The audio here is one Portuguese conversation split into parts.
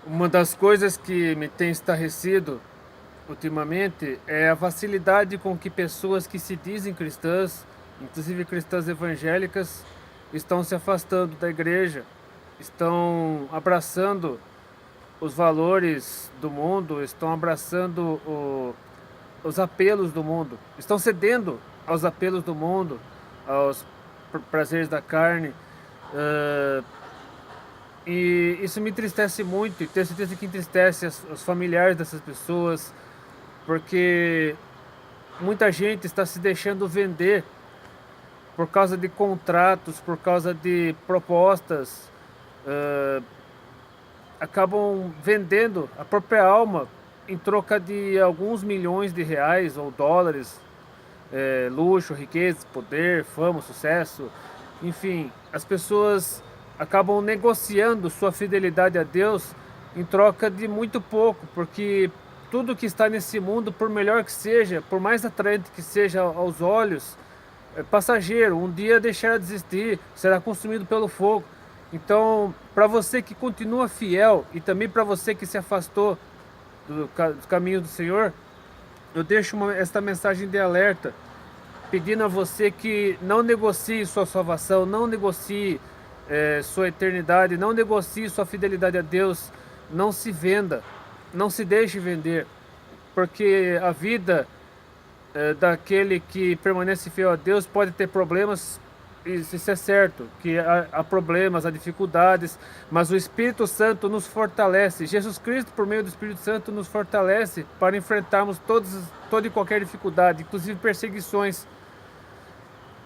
Uma das coisas que me tem estarrecido ultimamente é a facilidade com que pessoas que se dizem cristãs, inclusive cristãs evangélicas, estão se afastando da igreja, estão abraçando os valores do mundo, estão abraçando os apelos do mundo, estão cedendo aos apelos do mundo, aos prazeres da carne. ah, E isso me entristece muito, e tenho certeza que entristece os familiares dessas pessoas, porque muita gente está se deixando vender por causa de contratos, por causa de propostas, eh, acabam vendendo a própria alma em troca de alguns milhões de reais ou dólares, luxo, riqueza, poder, fama, sucesso, enfim, as pessoas acabam negociando sua fidelidade a Deus em troca de muito pouco, porque tudo que está nesse mundo, por melhor que seja, por mais atraente que seja aos olhos, é passageiro. Um dia deixará de existir, será consumido pelo fogo. Então, para você que continua fiel e também para você que se afastou dos caminhos do Senhor, eu deixo esta mensagem de alerta, pedindo a você que não negocie sua salvação, não negocie sua eternidade, não negocie sua fidelidade a Deus, não se venda, não se deixe vender, porque a vida daquele que permanece fiel a Deus pode ter problemas, isso é certo, que há problemas, há dificuldades, mas o Espírito Santo nos fortalece. Jesus Cristo, por meio do Espírito Santo, nos fortalece para enfrentarmos toda e qualquer dificuldade, inclusive perseguições,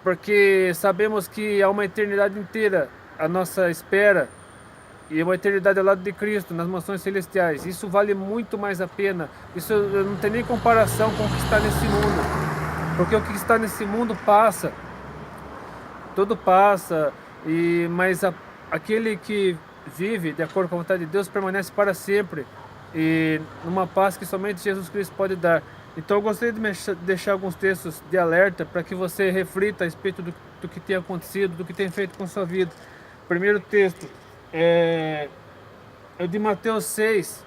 porque sabemos que há uma eternidade inteira à nossa espera e uma eternidade ao lado de Cristo, nas mansões celestiais. Isso vale muito mais a pena. Isso não tem nem comparação com o que está nesse mundo, porque o que está nesse mundo passa, tudo passa, mas aquele que vive de acordo com a vontade de Deus permanece para sempre, e numa paz que somente Jesus Cristo pode dar. Então eu gostaria de deixar alguns textos de alerta para que você reflita a respeito do que tem acontecido, do que tem feito com a sua vida. Primeiro texto é o de Mateus 6,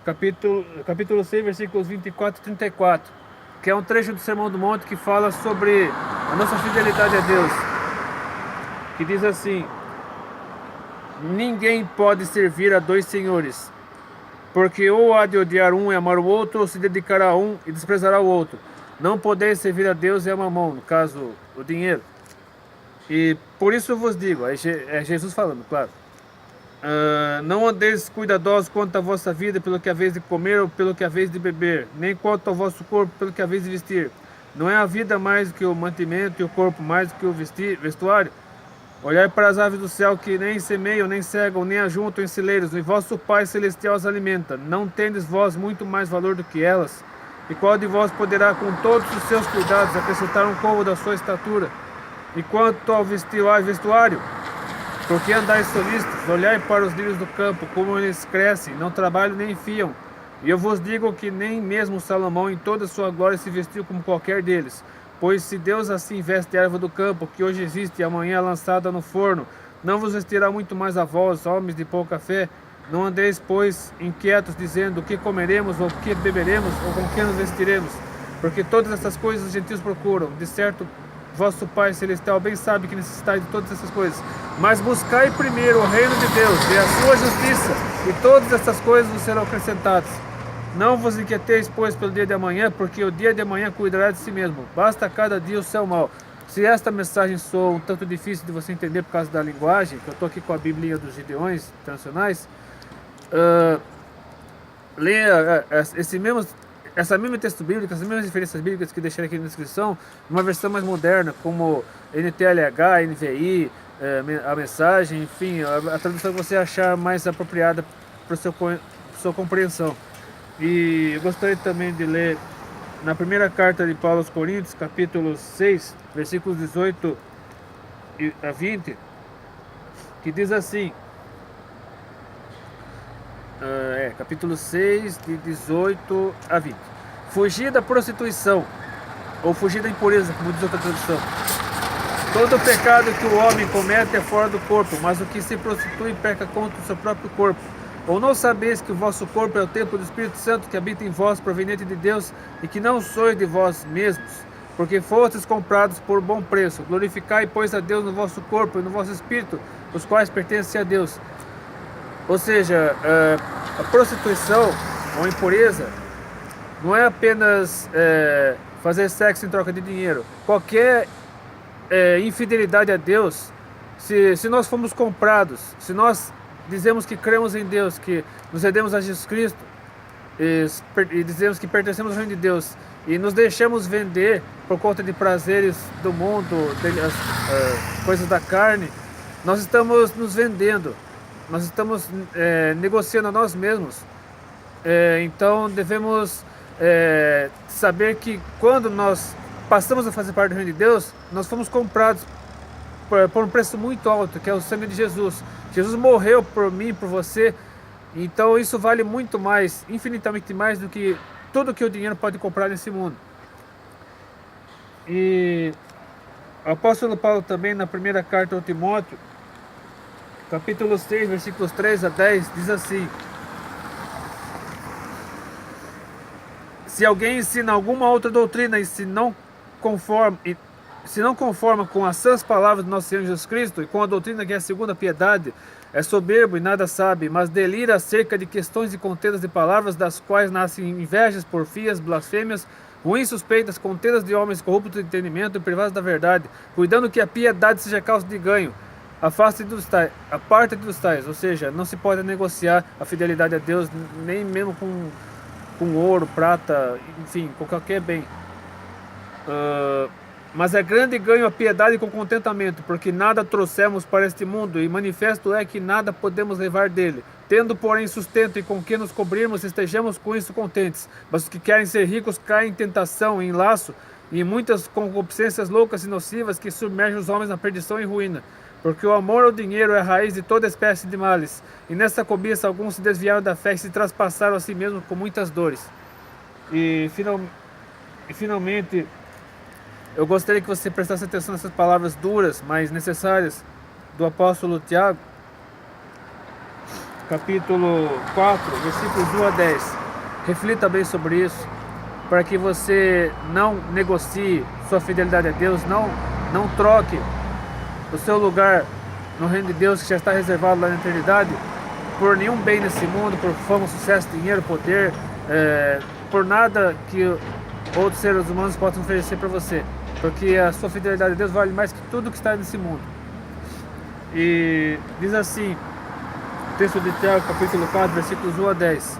capítulo 6, versículos 24 e 34, que é um trecho do Sermão do Monte que fala sobre a nossa fidelidade a Deus, que diz assim: ninguém pode servir a dois senhores, porque ou há de odiar um e amar o outro, ou se dedicará a um e desprezará o outro. Não podeis servir a Deus e a Mamon, no caso, o dinheiro. E por isso eu vos digo, é Jesus falando, claro. Não andeis cuidadosos quanto à vossa vida, pelo que haveis de comer ou pelo que haveis de beber, nem quanto ao vosso corpo, pelo que haveis de vestir. Não é a vida mais do que o mantimento, e o corpo mais do que o vestuário? Olhai para as aves do céu, que nem semeiam, nem cegam, nem ajuntam em celeiros, e vosso Pai Celestial as alimenta. Não tendes vós muito mais valor do que elas? E qual de vós poderá, com todos os seus cuidados, acrescentar um côvado da sua estatura? E quanto ao vestuário, por que andais solistas? Olhai para os lírios do campo, como eles crescem, não trabalham nem fiam. E eu vos digo que nem mesmo Salomão, em toda a sua glória, se vestiu como qualquer deles. Pois se Deus assim veste a erva do campo, que hoje existe e amanhã é lançada no forno, não vos vestirá muito mais a vós, homens de pouca fé? Não andeis, pois, inquietos, dizendo: o que comeremos, ou o que beberemos, ou com que nos vestiremos? Porque todas essas coisas os gentios procuram. De certo, vosso Pai Celestial bem sabe que necessitais de todas essas coisas. Mas buscai primeiro o reino de Deus e a sua justiça, e todas essas coisas vos serão acrescentadas. Não vos inquieteis, pois, pelo dia de amanhã, porque o dia de amanhã cuidará de si mesmo. Basta cada dia o seu mal. Se esta mensagem soa um tanto difícil de você entender por causa da linguagem, que eu estou aqui com a Biblinha dos Gideões Internacionais, leia essa mesma texto bíblico, essas mesmas referências bíblicas que deixarei aqui na descrição, numa versão mais moderna, como NTLH, NVI, a mensagem, enfim, a tradução que você achar mais apropriada para sua compreensão. E eu gostaria também de ler na primeira carta de Paulo aos Coríntios, capítulo 6, versículos 18 a 20, que diz assim, capítulo 6, de 18 a 20. Fugir da prostituição, ou fugir da impureza, como diz outra tradução. Todo pecado que o homem comete é fora do corpo, mas o que se prostitui peca contra o seu próprio corpo. Ou não sabeis que o vosso corpo é o templo do Espírito Santo que habita em vós, proveniente de Deus, e que não sois de vós mesmos, porque fostes comprados por bom preço? Glorificai, pois, a Deus no vosso corpo e no vosso espírito, os quais pertencem a Deus. Ou seja, a prostituição ou impureza não é apenas fazer sexo em troca de dinheiro. Qualquer infidelidade a Deus, se nós fomos comprados, se nós dizemos que cremos em Deus, que nos rendemos a Jesus Cristo, e dizemos que pertencemos ao reino de Deus, e nos deixamos vender por conta de prazeres do mundo, coisas da carne, nós estamos nos vendendo, nós estamos negociando a nós mesmos. Então devemos saber que quando nós passamos a fazer parte do reino de Deus, nós fomos comprados por um preço muito alto, que é o sangue de Jesus. Jesus morreu por mim, por você. Então isso vale muito mais, infinitamente mais do que tudo que o dinheiro pode comprar nesse mundo. E o apóstolo Paulo também, na primeira carta ao Timóteo, capítulo 6, versículos 3 a 10, diz assim: se alguém ensina alguma outra doutrina e se não conforma com as sãs palavras do nosso Senhor Jesus Cristo e com a doutrina que é segundo a piedade, é soberbo e nada sabe, mas delira acerca de questões e contendas de palavras, das quais nascem invejas, porfias, blasfêmias, ruins suspeitas, contendas de homens corruptos de entendimento e privados da verdade, cuidando que a piedade seja causa de ganho. Aparte dos tais, ou seja, não se pode negociar a fidelidade a Deus, nem mesmo com ouro, prata, enfim, com qualquer bem. Mas é grande ganho a piedade com contentamento, porque nada trouxemos para este mundo, e manifesto é que nada podemos levar dele. Tendo, porém, sustento e com que nos cobrirmos, estejamos com isso contentes. Mas os que querem ser ricos caem em tentação, em laço, e em muitas concupiscências loucas e nocivas que submergem os homens na perdição e ruína. Porque o amor ao dinheiro é a raiz de toda espécie de males, e nessa cobiça alguns se desviaram da fé e se traspassaram a si mesmos com muitas dores. E finalmente, eu gostaria que você prestasse atenção nessas palavras duras, mas necessárias, do apóstolo Tiago, capítulo 4, versículos 1 a 10. Reflita bem sobre isso, para que você não negocie sua fidelidade a Deus, não troque o seu lugar no reino de Deus, que já está reservado lá na eternidade, por nenhum bem nesse mundo, por fama, sucesso, dinheiro, poder, por nada que outros seres humanos possam oferecer para você, porque a sua fidelidade a Deus vale mais que tudo que está nesse mundo. E diz assim, o texto de Tiago, capítulo 4, versículos 1 a 10.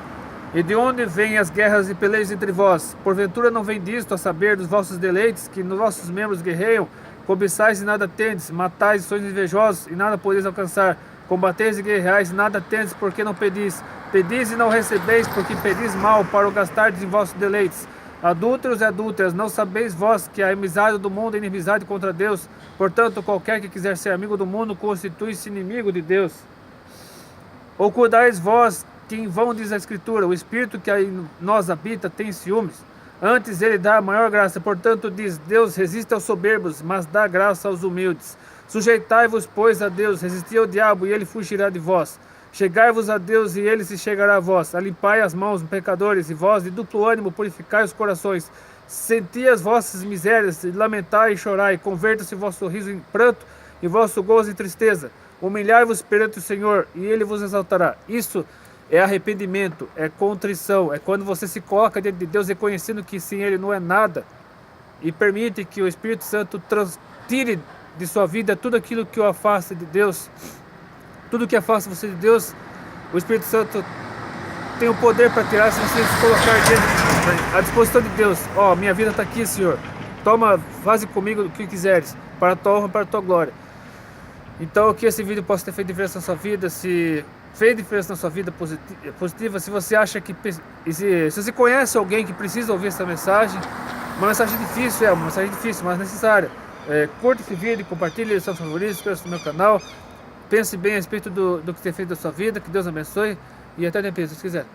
E de onde vêm as guerras e peleias entre vós? Porventura não vem disto, a saber, dos vossos deleites, que nos vossos membros guerreiam? Cobiçais e nada tendes, matais e sois invejosos, e nada podeis alcançar. Combateis e guerreais, e nada tendes, porque não pedis. Pedis e não recebeis, porque pedis mal, para o gastardes em vossos deleites. Adúlteros e adúlteras, não sabeis vós que a amizade do mundo é inimizade contra Deus? Portanto, qualquer que quiser ser amigo do mundo, constitui-se inimigo de Deus. Ou cuidais vós, que em vão diz a Escritura, o Espírito que em nós habita tem ciúmes? Antes ele dá a maior graça, portanto diz, Deus resiste aos soberbos, mas dá graça aos humildes. Sujeitai-vos, pois, a Deus, resisti ao diabo, e ele fugirá de vós. Chegai-vos a Deus, e ele se chegará a vós. Alimpai as mãos, pecadores, e vós, de duplo ânimo, purificai os corações. Senti as vossas misérias, e lamentai e chorai. Converta-se vosso riso em pranto, e vosso gozo em tristeza. Humilhai-vos perante o Senhor, e ele vos exaltará. Isso é arrependimento, é contrição, é quando você se coloca diante de Deus reconhecendo que sem Ele não é nada, e permite que o Espírito Santo tire de sua vida tudo aquilo que o afasta de Deus, tudo que afasta você de Deus. O Espírito Santo tem o poder para tirar, se você se colocar à disposição de Deus. Minha vida está aqui, Senhor, toma, faze comigo o que quiseres, para a tua honra, para a tua glória. Então, que esse vídeo possa ter feito diferença na sua vida. Se fez diferença na sua vida positiva, se você acha que, se você conhece alguém que precisa ouvir essa mensagem, uma mensagem difícil, mas necessária, curta esse vídeo, compartilhe os seus favoritos, inscreva-se no meu canal, pense bem a respeito do que tem feito da sua vida, que Deus abençoe, e até depois, se quiser.